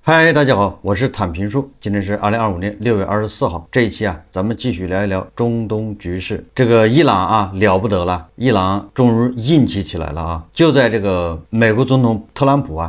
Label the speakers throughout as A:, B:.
A: 嗨，大家好，我是坦平叔。今天是2025年6月24号。这一期咱们继续聊一聊中东局势。这个伊朗了不得了，伊朗终于硬气起来了就在这个美国总统特朗普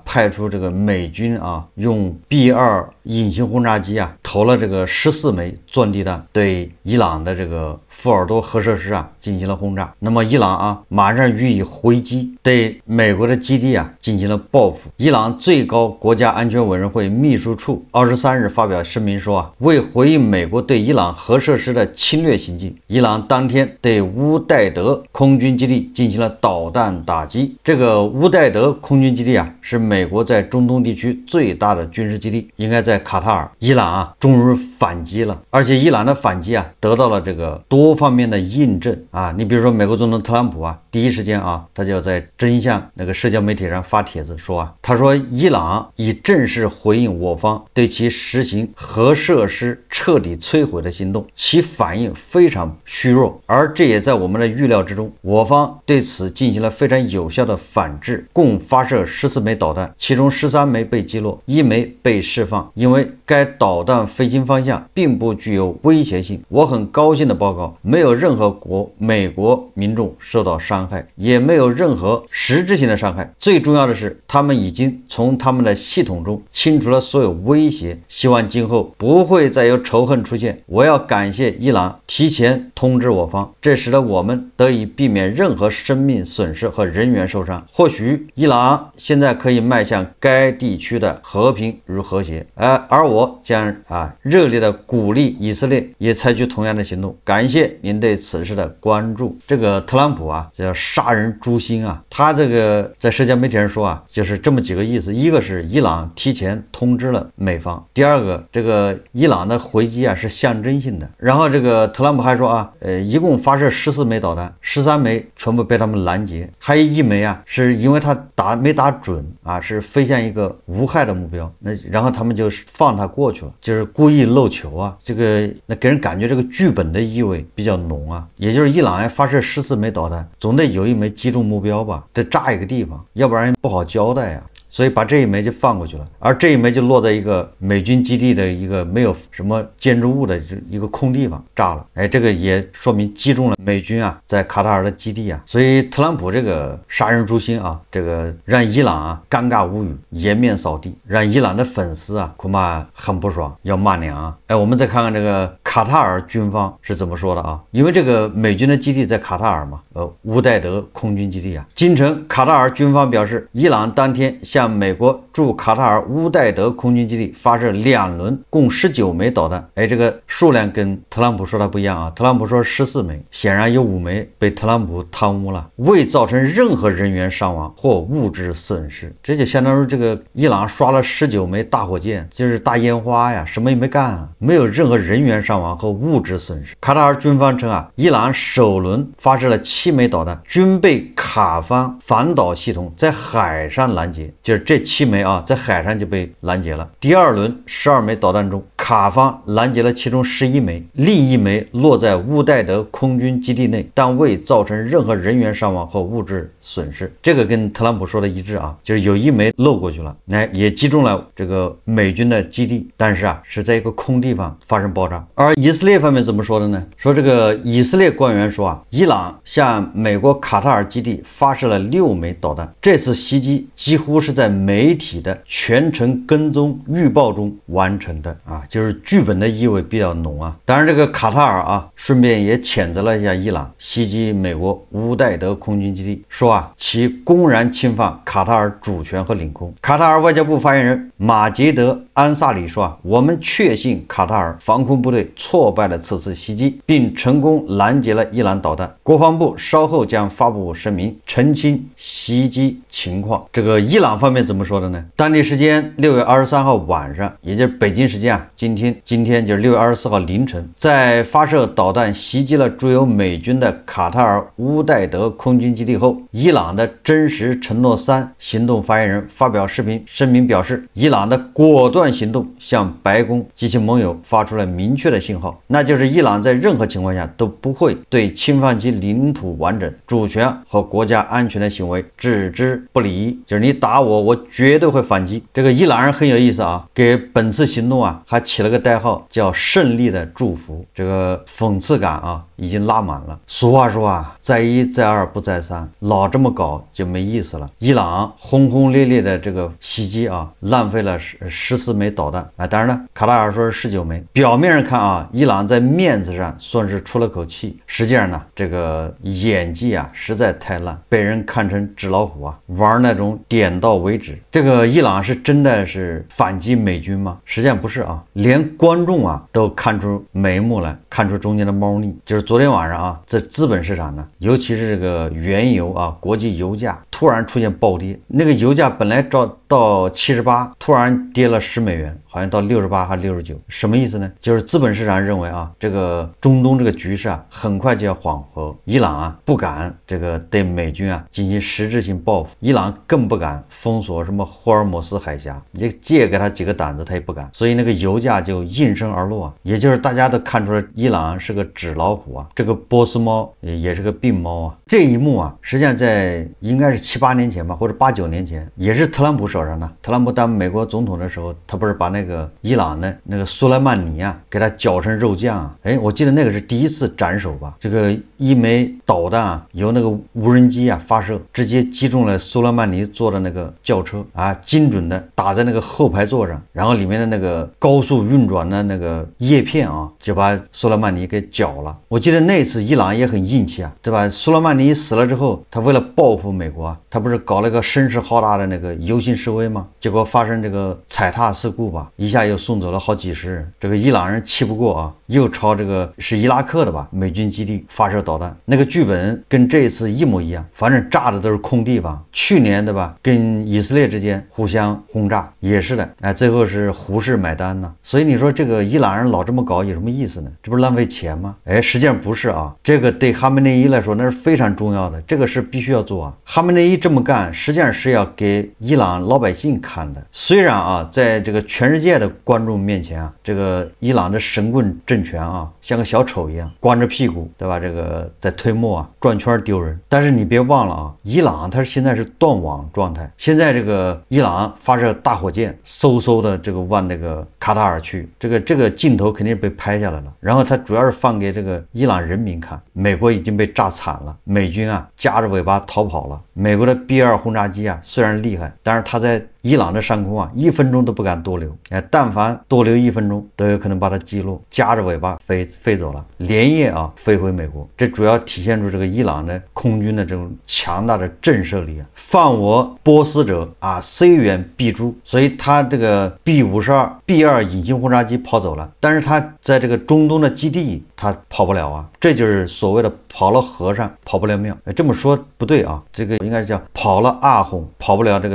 A: 派出这个美军用 B-2隐形轰炸机投了这个14枚钻地弹，对伊朗的这个福尔多核设施进行了轰炸。那么伊朗马上予以回击，对美国的基地进行了报复。伊朗最高国家安全委员会秘书处23日发表声明说为回应美国对伊朗核设施的侵略行径，伊朗当天对乌代德空军基地进行了导弹打击。这个乌代德空军基地是美国在中东地区最大的军事基地，应该在卡塔尔。伊朗终于反击了，而且伊朗的反击得到了这个多方面的印证你比如说美国总统特朗普第一时间他就在真相那个社交媒体上发帖子说他说伊朗已正式回应我方对其实行核设施彻底摧毁的行动，其反应非常虚弱，而这也在我们的预料之中。我方对此进行了非常有效的反制，共发射14枚导弹，其中13枚被击落，1枚被释放。因为该导弹飞行方向并不具有威胁性，我很高兴地报告，没有任何美国民众受到伤害，也没有任何实质性的伤害。最重要的是，他们已经从他们的系统中清除了所有威胁，希望今后不会再有仇恨出现。我要感谢伊朗提前通知我方，这使得我们得以避免任何生命损失和人员受伤。或许伊朗现在可以迈向该地区的和平与和谐，而我将热烈的鼓励以色列也采取同样的行动。感谢您对此事的关注。这个特朗普叫杀人诛心他这个在社交媒体上说就是这么几个意思：一个是伊朗提前通知了美方，第二个这个伊朗的回击是象征性的。然后这个特朗普还说一共发射14枚导弹，13枚全部被他们拦截，还有1枚是因为他没打准是飞向一个无害的目标，然后他们就放他过去了，就是故意漏球这个给人感觉这个剧本的意味比较浓也就是伊朗发射14枚导弹，总得有1枚击中目标吧，得炸一个地方，要不然不好交代所以把这1枚就放过去了，而这1枚就落在一个美军基地的一个没有什么建筑物的一个空地方炸了。这个也说明击中了美军在卡塔尔的基地所以特朗普这个杀人诛心这个让伊朗尴尬无语，颜面扫地，让伊朗的粉丝恐怕很不爽，要骂娘我们再看看这个卡塔尔军方是怎么说的因为这个美军的基地在卡塔尔嘛，乌代德空军基地今晨卡塔尔军方表示，伊朗当天向美国驻卡塔尔乌代德空军基地发射2轮共19枚导弹。这个数量跟特朗普说的不一样特朗普说14枚，显然有5枚被特朗普贪污了，未造成任何人员伤亡或物质损失。这就相当于这个伊朗刷了19枚大火箭，就是大烟花什么也没干没有任何人员伤亡和物质损失。卡塔尔军方称伊朗首轮发射了7枚导弹，均被卡方反导系统在海上拦截，就是这7枚在海上就被拦截了。第二轮12枚导弹中，卡方拦截了其中11枚，另1枚落在乌代德空军基地内，但未造成任何人员伤亡和物质损失。这个跟特朗普说的一致就是有1枚漏过去了，也击中了这个美军的基地，但是是在一个空地方发生爆炸。而以色列方面怎么说的呢？说这个以色列官员说伊朗向美国卡塔尔基地发射了6枚导弹，这次袭击几乎是在媒体的全程跟踪预报中完成的就是剧本的意味比较浓当然这个卡塔尔顺便也谴责了一下伊朗袭击美国乌代德空军基地，说其公然侵犯卡塔尔主权和领空。卡塔尔外交部发言人马杰德安萨里说我们确信卡塔尔防空部队挫败了此次袭击，并成功拦截了伊朗导弹。国防部稍后将发布声明澄清袭击情况。这个伊朗方面怎么说的呢？当地时间6月23号晚上，也就是北京时间今天就是6月24号凌晨，在发射导弹袭击了驻有美军的卡塔尔乌代德空军基地后，伊朗的真实承诺3行动发言人发表视频声明表示，伊朗的果断行动向白宫及其盟友发出了明确的信号，那就是伊朗在任何情况下都不会对侵犯其领土完整、主权和国家安全的行为置之不理，就是你打我，我绝对会反击。这个伊朗人很有意思啊，给本次行动啊还起了个代号叫胜利的祝福，这个讽刺感啊已经拉满了。俗话说啊，再一再二不再三，老这么搞就没意思了。伊朗轰轰烈烈的这个袭击啊，浪费了14枚导弹啊，当然了，卡塔尔说是19枚。表面上看啊，伊朗在面子上算是出了口气，实际上呢，这个演技啊实在太烂，被人看成纸老虎啊，玩那种点到为止。这个伊朗是真的是反击美军吗？实际上不是啊，连观众啊都看出眉目来，看出中间的猫腻。就是昨天晚上啊，在资本市场呢，尤其是这个原油啊，国际油价突然出现暴跌，那个油价本来到78，突然跌了10美元，好像到68还69，什么意思呢？就是资本市场认为啊，这个中东这个局势啊，很快就要缓和，伊朗啊不敢这个对美军啊进行实质性报复，伊朗更不敢封锁什么霍尔摩斯海峡，你借给他几个胆子他也不敢，所以那个油价就应声而落啊，也就是大家都看出来伊朗是个纸老虎啊，这个波斯猫也是个病猫啊。这一幕啊，实际上在应该是7、8年前吧，或者8、9年前，也是特朗普手上的。特朗普当美国总统的时候，他不是把那个伊朗的那个苏莱曼尼啊，给他搅成肉酱啊？哎，我记得那个是第一次斩首吧？这个一枚导弹啊，由那个无人机啊发射，直接击中了苏莱曼尼坐的那个轿车啊，精准的打在那个后排座上，然后里面的那个高速运转的那个叶片啊，就把苏莱曼尼给绞了。我记得那次伊朗也很硬气啊，对吧？苏莱曼尼死了之后，他为了报复美国啊，他不是搞了个声势浩大的那个游行示威吗？结果发生这个踩踏事故吧，一下又送走了好几十人。这个伊朗人气不过啊，又朝这个是伊拉克的吧美军基地发射导弹，那个剧本跟这次一模一样，反正炸的都是空地方。去年对吧，跟以色列之间互相轰炸也是的，哎，最后是胡适买单呢。所以你说这个伊朗人老这么搞有什么意思呢？这不是浪费钱吗？哎，实际上不是啊，这个对哈梅内伊来说那是非常重要的，这个是必须要做啊。哈梅内伊这么干，实际上是要给伊朗老百姓看的。虽然啊，在这个全世界的观众面前啊，这个伊朗的神棍政权啊，像个小丑一样，光着屁股，对吧？这个在推磨啊，转圈丢人。但是你别忘了啊，伊朗它现在是断网状态，现在这个伊朗发射大火箭，嗖的这个往那个卡塔尔去，这个镜头肯定被拍下来了。然后它主要是放给这个伊朗人民看，美国已经被炸惨了，美军啊夹着尾巴逃跑了。美国的 B-2轰炸机啊虽然厉害，但是它在伊朗的上空啊1分钟都不敢多留，哎，但凡多留1分钟都有可能把它击落，夹着尾巴飞走了，连夜啊飞回美国。这主要体现出这个伊朗的空军的这种强大的震慑力啊，犯我波斯者啊，虽远必诛。所以他这个 B-2 隐形轰炸机跑走了，但是他在这个中东的基地他跑不了啊，这就是所谓的跑了和尚跑不了庙。这么说不对啊，这个应该是叫跑了阿訇跑不了这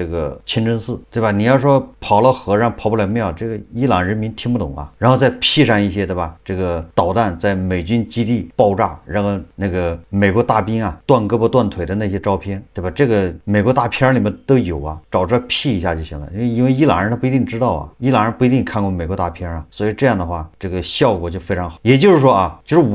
A: 个清真寺，对吧？你要说跑了和尚跑不了庙，这个伊朗人民听不懂啊。然后再 P 上一些，对吧？这个导弹在美军基地爆炸，然后那个美国大兵啊断胳膊断腿的那些照片，对吧？这个美国大片里面都有啊，找出来 P 一下就行了。因为伊朗人他不一定知道啊，伊朗人不一定看过美国大片啊，所以这样的话，这个效果就非常好。也就是说啊，就是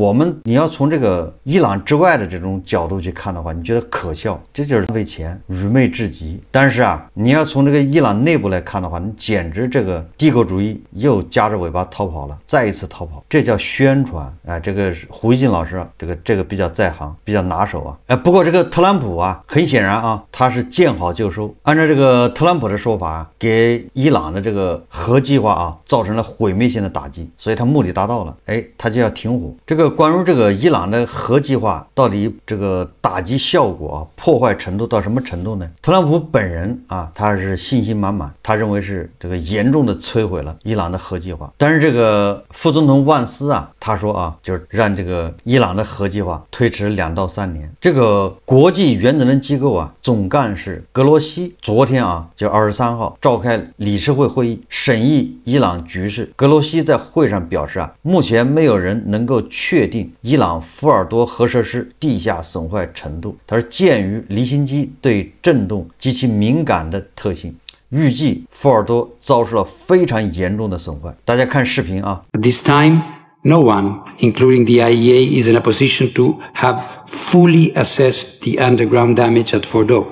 A: 你要从这个伊朗之外的这种角度去看的话，你觉得可笑，这就是浪费钱，愚昧至极。但是啊，你要从这个伊朗内部来看的话，你简直这个帝国主义又夹着尾巴逃跑了，再一次逃跑，这叫宣传。哎，这个胡一进老师啊，这个比较在行，比较拿手啊。哎，不过这个特朗普啊，很显然啊，他是见好就收。按照这个特朗普的说法啊，给伊朗的这个核计划啊造成了毁灭性的打击，所以他目的达到了，哎，他就要停火。这个关于这个伊朗的核计划到底这个打击效果啊，破坏程度到什么程度呢？特朗普本人啊，他他是信心满满，他认为是这个严重的摧毁了伊朗的核计划。但是这个副总统万斯啊，他说啊，就是让这个伊朗的核计划推迟2到3年。这个国际原子能机构啊总干事格罗西昨天啊，就23号召开理事会会议，审议伊朗局势。格罗西在会上表示啊，目前没有人能够确定伊朗福尔多核设施地下损坏程度。他说，鉴于离心机对震动极其敏感的特性，预计福尔多遭受了非常严重的损坏。大家看视频啊。
B: At this time, no one, including the IEA, is in a position to have fully assessed the underground damage at Fordow.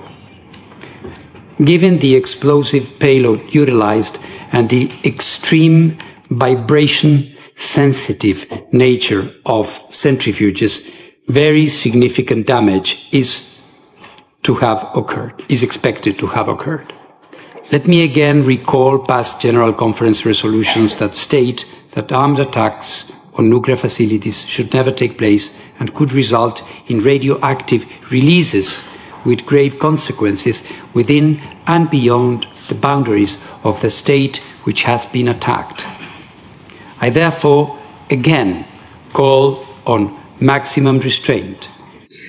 B: Given the explosive payload utilized and the extreme vibration-sensitive nature of centrifuges, very significant damage is expected to have occurred. Let me again recall past General Conference resolutions that state that armed attacks on nuclear facilities should never take place and could result in radioactive releases with grave consequences within and beyond the boundaries of the state which has been attacked. I therefore again call on maximum restraint.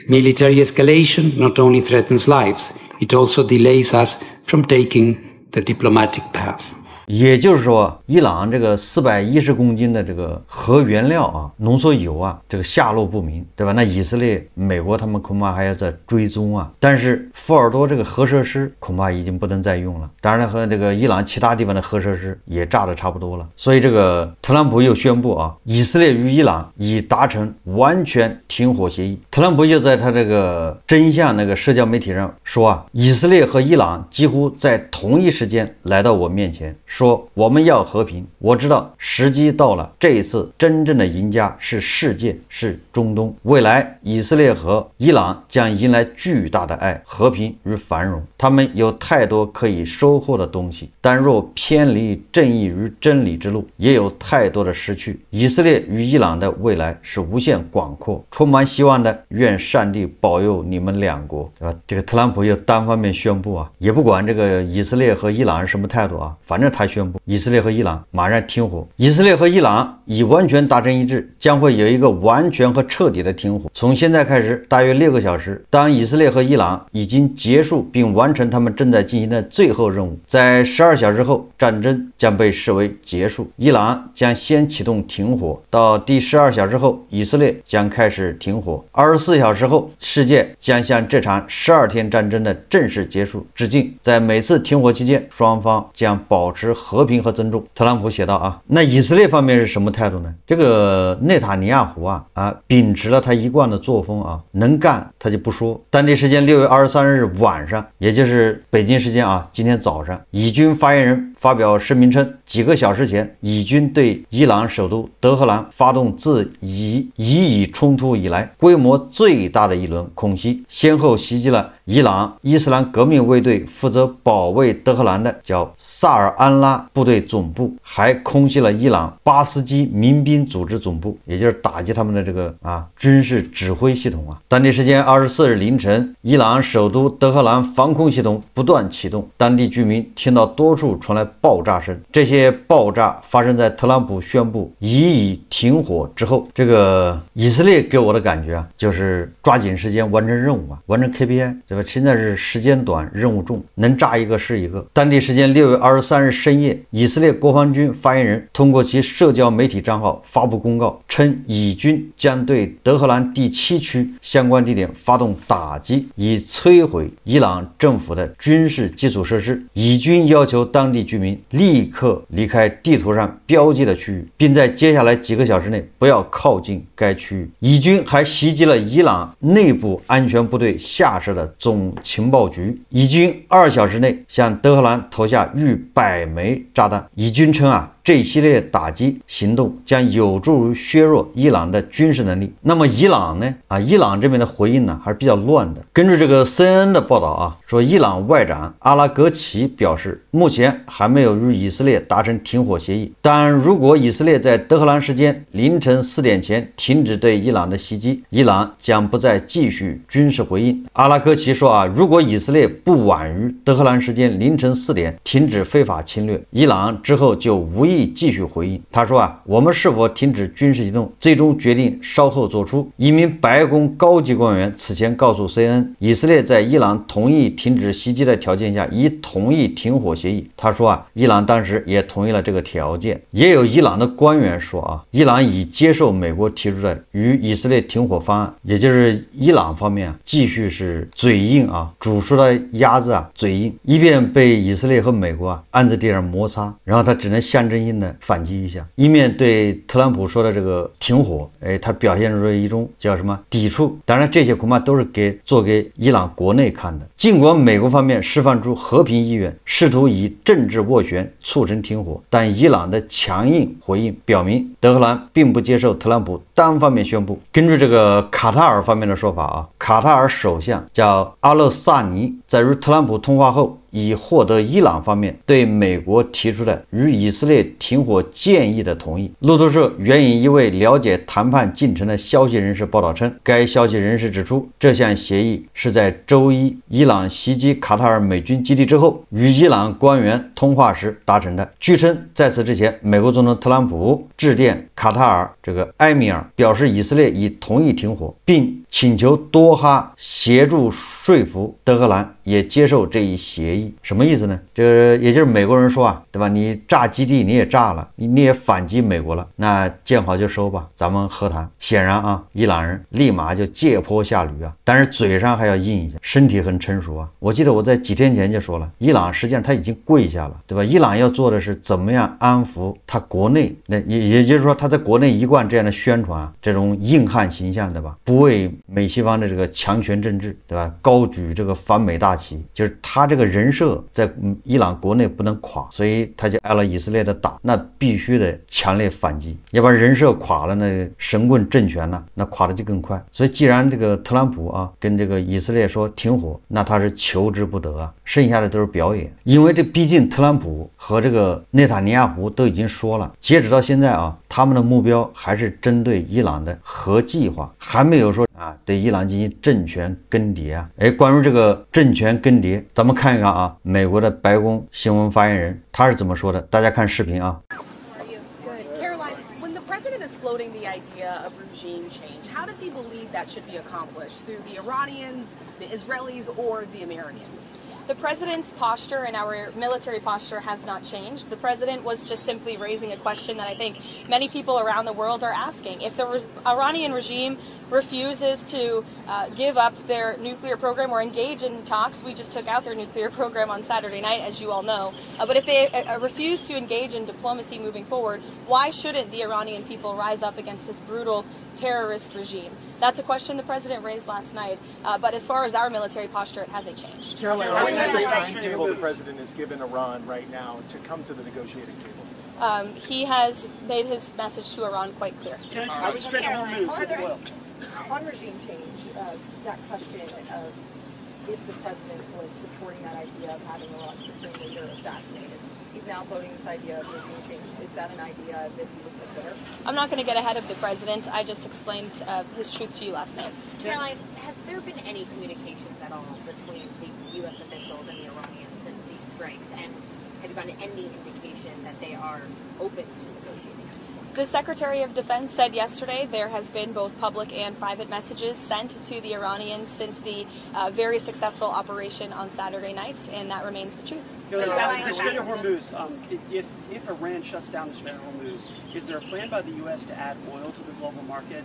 B: Military escalation not only threatens lives, it also delays us from taking the diplomatic path.
A: 也就是说，伊朗这个410公斤的这个核原料啊，浓缩铀啊，这个下落不明，对吧？那以色列、美国他们恐怕还要在追踪啊。但是福尔多这个核设施恐怕已经不能再用了，当然和这个伊朗其他地方的核设施也炸得差不多了。所以这个特朗普又宣布啊，以色列与伊朗已达成完全停火协议。特朗普又在他这个真相那个社交媒体上说啊，以色列和伊朗几乎在同一时间来到我面前。说我们要和平，我知道时机到了，这一次真正的赢家是世界，是中东。未来以色列和伊朗将迎来巨大的爱、和平与繁荣。他们有太多可以收获的东西，但若偏离正义与真理之路，也有太多的失去。以色列与伊朗的未来是无限广阔，充满希望的。愿上帝保佑你们两国，对吧？这个特朗普又单方面宣布啊，也不管这个以色列和伊朗是什么态度啊，反正他宣布以色列和伊朗马上停火。以色列和伊朗已完全达成一致，将会有一个完全和彻底的停火。从现在开始，大约6个小时，当以色列和伊朗已经结束并完成他们正在进行的最后任务，在12小时后，战争将被视为结束。伊朗将先启动停火，到第12小时后，以色列将开始停火。24小时后，世界将向这场12天战争的正式结束致敬。在每次停火期间，双方将保持和平和尊重。特朗普写道啊，那以色列方面是什么态度呢？这个内塔尼亚胡啊秉持了他一贯的作风啊，能干他就不说。当地时间6月23日晚上，也就是北京时间啊，今天早上，以军发言人发表声明称，几个小时前，以军对伊朗首都德黑兰发动自以冲突以来规模最大的一轮空袭，先后袭击了伊朗伊斯兰革命卫队负责保卫德黑兰的叫萨尔安拉部队总部，还空袭了伊朗巴斯基民兵组织总部，也就是打击他们的这个军事指挥系统啊。当地时间24日凌晨，伊朗首都德黑兰防空系统不断启动，当地居民听到多处传来爆炸声，这些爆炸发生在特朗普宣布以停火之后。这个以色列给我的感觉啊，就是抓紧时间完成任务啊，完成 KPI， 对吧？现在是时间短，任务重，能炸一个是一个。当地时间6月23日深夜，以色列国防军发言人通过其社交媒体账号发布公告，称以军将对德黑兰第7区相关地点发动打击，以摧毁伊朗政府的军事基础设施。以军要求当地居民立刻离开地图上标记的区域，并在接下来几个小时内不要靠近该区域。以军还袭击了伊朗内部安全部队下设的总情报局。以军2小时内向德黑兰投下逾100枚炸弹。以军称这一系列打击行动将有助于削弱伊朗的军事能力。那么伊朗呢？伊朗这边的回应呢还是比较乱的。根据这个 CNN 的报道说伊朗外长阿拉格齐表示，目前还没有与以色列达成停火协议，但如果以色列在德黑兰时间凌晨4点前停止对伊朗的袭击，伊朗将不再继续军事回应。阿拉格齐说如果以色列不晚于德黑兰时间凌晨4点停止非法侵略，伊朗之后就无意继续回应。他说我们是否停止军事行动，最终决定稍后做出。一名白宫高级官员此前告诉 CNN， 以色列在伊朗同意停止袭击的条件下已同意停火协议。他说伊朗当时也同意了这个条件。也有伊朗的官员说伊朗已接受美国提出的与以色列停火方案，也就是伊朗方面继续是嘴硬煮熟的鸭子嘴硬，以便被以色列和美国按在地上摩擦，然后他只能象征性的反击一下，一面对特朗普说的这个停火，他表现出一种叫什么抵触。当然这些恐怕都是做给伊朗国内看的。尽管美国方面释放出和平意愿，试图以政治斡旋促成停火，但伊朗的强硬回应表明德黑兰并不接受特朗普单方面宣布。根据这个卡塔尔方面的说法卡塔尔首相叫阿勒萨尼，在与特朗普通话后已获得伊朗方面对美国提出的与以色列停火建议的同意。路透社援引一位了解谈判进程的消息人士报道称，该消息人士指出，这项协议是在周一伊朗袭击卡塔尔美军基地之后与伊朗官员通话时达成的。据称，在此之前，美国总统特朗普致电卡塔尔这个埃米尔，表示以色列已同意停火，并请求多哈协助说服德黑兰也接受这一协议。什么意思呢？这也就是美国人说对吧？你炸基地你也炸了，你也反击美国了，那见好就收吧，咱们和谈。显然伊朗人立马就借坡下驴但是嘴上还要硬一下，身体很成熟我记得我在几天前就说了，伊朗实际上他已经跪下了，对吧？伊朗要做的是怎么样安抚他国内，那也就是说他在国内一贯这样的宣传这种硬汉形象，对吧？不为美西方的这个强权政治，对吧？高举这个反美大旗，就是他这个人设在伊朗国内不能垮，所以他就挨了以色列的打，那必须得强烈反击，要不然人设垮了，那神棍政权那垮的就更快。所以既然这个特朗普跟这个以色列说停火，那他是求之不得剩下的都是表演。因为这毕竟特朗普和这个内塔尼亚胡都已经说了，截止到现在他们的目标还是针对伊朗的核计划，还没有说对伊朗进行政权更迭关于这个政权更迭，咱们看一看美国的白宫新闻发言人他是怎么说的，大家看视频
C: Caroline, when the president is floating the idea of regime change, how does he believe that should be accomplished? Through the Iranians, the Israelis, or the Americans?
D: The president's posture and our military posture has not changed. The president was just simply raising a question that I think many people around the world are asking. If the Iranian regime refuses to give up their nuclear program or engage in talks, we just took out their nuclear program on Saturday night, as you all know. But if they refuse to engage in diplomacy moving forward, why shouldn't the Iranian people rise up against this brutal terrorist regime? That's a question the president raised last night. But as far as our military posture, it hasn't changed.
E: Caroline, what is the timetable the president has given Iran right now to come to the negotiating table?
D: He has made his message to Iran quite clear.
C: On regime change, that question of if the president was supporting that idea of having Iran's supreme leader assassinated, he's now floating this idea of regime change. Is that an idea that he would consider?
D: I'm not going to get ahead of the president. I just explained his truth to you last night.
F: Caroline, has there been any communications at all between the U.S. officials and the Iranians since these strikes? And have you gotten any indication that they are open to negotiating?
D: The Secretary of Defense said yesterday there has been both public and private messages sent to the Iranians since the very successful operation on Saturday night, and that remains the truth.
G: The Strait of Hormuz, if Iran shuts down the Strait of Hormuz, is there a plan by the U.S. to add oil to the global market?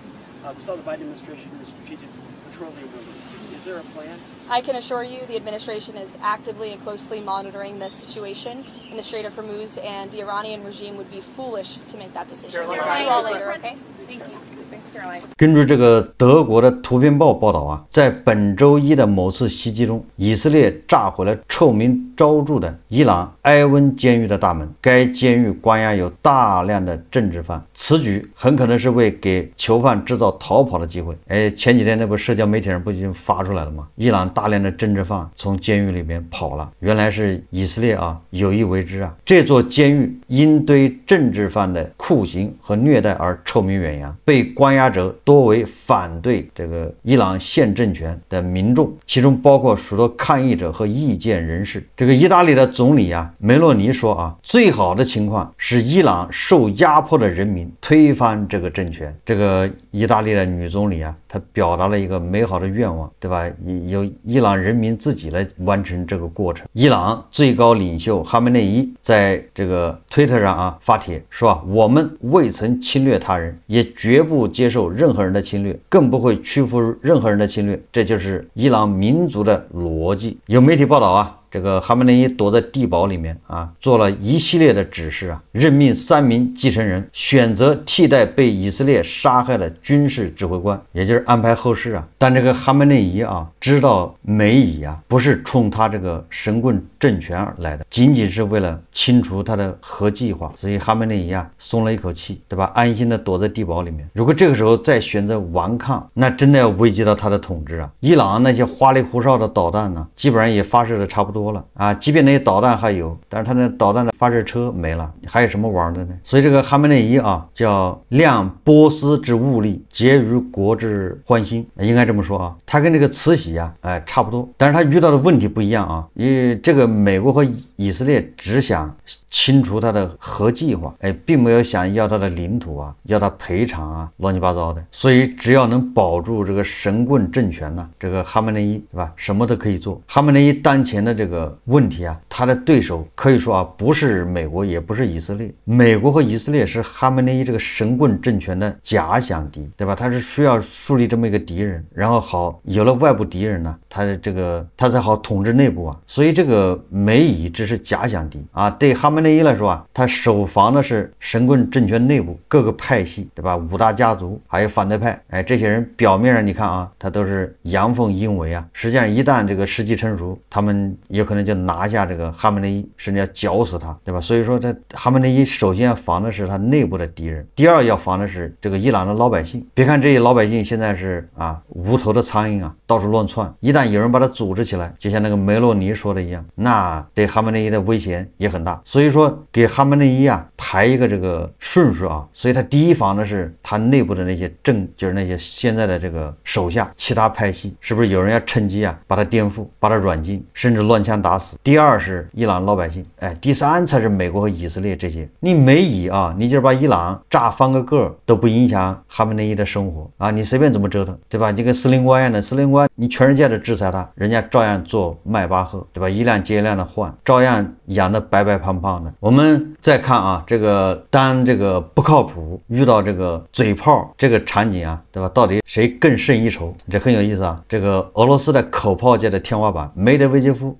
G: We saw the Biden administration do a strategic petroleum release. Is there a plan?
D: I can assure you the administration is actively and closely monitoring the situation in the Strait of Hormuz, and the Iranian regime would be foolish to make that decision. We'll see you all later, okay?
C: Thank you. Thanks, Caroline.
A: 根据这个德国的《图片报》报道啊，在本周一的某次袭击中，以色列炸毁了臭名昭著的伊朗埃温监狱的大门。该监狱关押有大量的政治犯，此举很可能是为给囚犯制造逃跑的机会。前几天那不社交媒体上不已经发出来了吗？伊朗大量的政治犯从监狱里面跑了，原来是以色列啊有意为之啊。这座监狱因对政治犯的酷刑和虐待而臭名远扬，被关押者多为反对这个伊朗现政权的民众，其中包括许多抗议者和意见人士。这个意大利的总理啊梅洛尼说啊，最好的情况是伊朗受压迫的人民推翻这个政权。这个意大利的女总理啊，她表达了一个美好的愿望，对吧？由伊朗人民自己来完成这个过程。伊朗最高领袖哈梅内伊在这个推特上啊发帖说啊，我们未曾侵略他人，也绝不接受任何人的侵略，更不会屈服任何人的侵略，这就是伊朗民族的逻辑。有媒体报道啊，这个哈梅内伊躲在地堡里面啊，做了一系列的指示啊，任命3名继承人，选择替代被以色列杀害的军事指挥官，也就是安排后事啊。但这个哈梅内伊啊，知道梅乙啊不是冲他这个神棍政权而来的，仅仅是为了清除他的核计划，所以哈梅内伊啊松了一口气，对吧？安心的躲在地堡里面。如果这个时候再选择顽抗，那真的要危及到他的统治啊。伊朗那些花里胡哨的导弹呢，基本上也发射的差不多了啊，即便那些导弹还有，但是他那导弹的发射车没了，还有什么玩的呢？所以这个哈梅内伊啊，叫量波斯之物力，结于国之欢心，应该这么说啊。他跟这个慈禧啊，差不多，但是他遇到的问题不一样啊。因为这个美国和以色列只想清除他的核计划，并没有想要他的领土啊，要他赔偿啊，乱七八糟的。所以只要能保住这个神棍政权呢，这个哈梅内伊对吧，什么都可以做。哈梅内伊当前的这个问题啊，他的对手可以说啊，不是美国，也不是以色列。美国和以色列是哈梅内伊这个神棍政权的假想敌，对吧？他是需要树立这么一个敌人，然后好有了外部敌人呢，他才好统治内部啊。所以这个梅乙只是假想敌啊。对哈梅内伊来说啊，他守防的是神棍政权内部各个派系，对吧？5大家族还有反对派，这些人表面上你看啊，他都是阳奉阴违啊，实际上一旦这个时机成熟，他们有可能就拿下这个哈梅内伊，甚至要绞死他，对吧？所以说这哈梅内伊首先要防的是他内部的敌人，第二要防的是这个伊朗的老百姓。别看这些老百姓现在是啊无头的苍蝇啊，到处乱窜，一旦有人把他组织起来，就像那个梅洛尼说的一样，那对哈梅内伊的危险也很大。所以说给哈梅内伊啊排一个这个顺序啊，所以他第一防的是他内部的那些就是那些现在的这个手下其他派系，是不是有人要趁机啊把他颠覆，把他软禁，甚至乱枪打死。第二是伊朗老百姓，第三才是美国和以色列这些。你梅乙啊，你就是把伊朗炸翻个个都不影响哈梅内伊的生活啊，你随便怎么折腾，对吧？你跟司令官一样的，司令官你全世界的制裁他，人家照样做迈巴赫，对吧？一辆接一辆的换，照样养得白白胖胖的。我们再看啊，这个当这个不靠谱遇到这个嘴炮这个场景啊，对吧？到底谁更胜一筹？这很有意思啊。这个俄罗斯的口炮界的天花板梅德韦杰夫，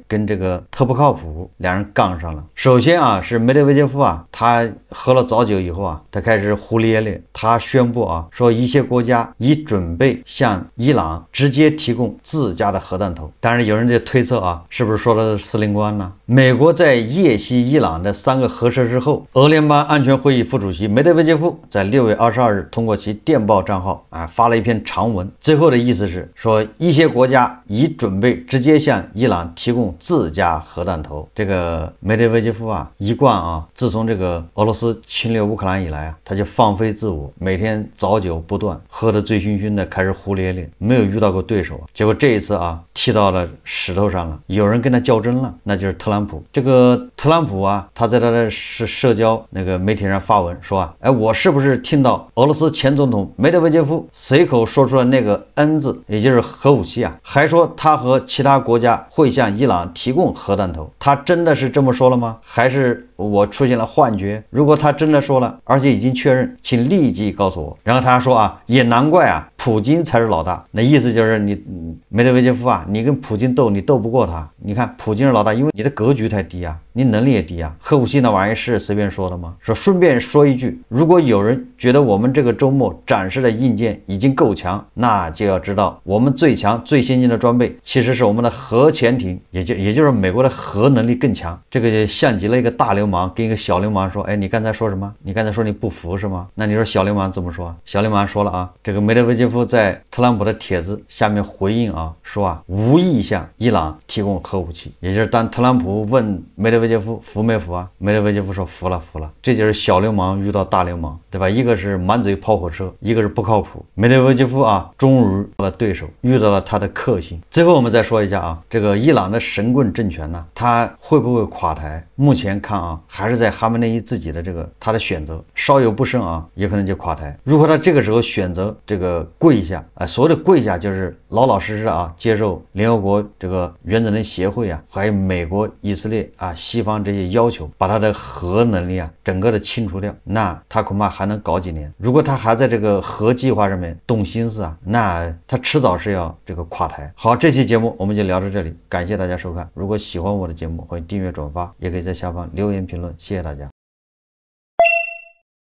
A: 跟这个特不靠谱两人杠上了。首先啊，是梅德韦杰夫啊，他喝了早酒以后啊，他开始胡咧咧，他宣布啊，说一些国家已准备向伊朗直接提供自家的核弹头。当然有人就推测啊，是不是说的是司令官呢？美国在夜袭伊朗的3个核设施后，俄联邦安全会议副主席梅德韦杰夫在6月22日通过其电报账号啊发了一篇长文，最后的意思是说一些国家已准备直接向伊朗提供自家核弹头。这个梅德韦杰夫啊，一贯啊，自从这个俄罗斯侵略乌克兰以来啊，他就放飞自我，每天早酒不断，喝得醉醺醺的，开始胡咧咧，没有遇到过对手啊。结果这一次啊，踢到了石头上了，有人跟他较真了，那就是特朗普。这个特朗普啊，他在他的社交那个媒体上发文说啊，我是不是听到俄罗斯前总统梅德韦杰夫随口说出了那个 N 字，也就是核武器啊，还说他和其他国家会向伊朗提供核弹头，他真的是这么说了吗？还是我出现了幻觉？如果他真的说了，而且已经确认，请立即告诉我。然后他还说啊，也难怪啊，普京才是老大。那意思就是你梅德韦杰夫啊，你跟普京斗，你斗不过他。你看普京是老大，因为你的格局太低啊，你能力也低啊。核武器那玩意是随便说的吗？说顺便说一句，如果有人觉得我们这个周末展示的硬件已经够强，那就要知道我们最强最先进的装备其实是我们的核潜艇，也就是美国的核能力更强。这个就像极了一个大流氓跟一个小流氓说，哎，你刚才说什么？你刚才说你不服是吗？那你说小流氓怎么说？小流氓说了啊，这个梅德韦杰夫在特朗普的帖子下面回应啊，说啊，无意向伊朗提供核武器。也就是当特朗普问梅德韦杰夫服没服啊，梅德韦杰夫说服了服了。这就是小流氓遇到大流氓，对吧？一个是满嘴跑火车，一个是不靠谱。梅德韦杰夫啊，终于到了对手，遇到了他的克星。最后我们再说一下啊，这个伊朗的神棍政权呢，他会不会垮台？目前看啊，还是在哈梅内伊自己的他的选择，稍有不慎啊，也可能就垮台。如果他这个时候选择这个跪下啊，所谓的跪下就是老老实实啊，接受联合国这个原子能协会啊，还有美国、以色列啊、西方这些要求，把他的核能力啊整个的清除掉，那他恐怕还能搞几年。如果他还在这个核计划上面动心思啊，那他迟早是要这个垮台。好，这期节目我们就聊到这里，感谢大家收看。如果喜欢我的节目，欢迎订阅转发，也可以在下方留言评论，谢谢大家。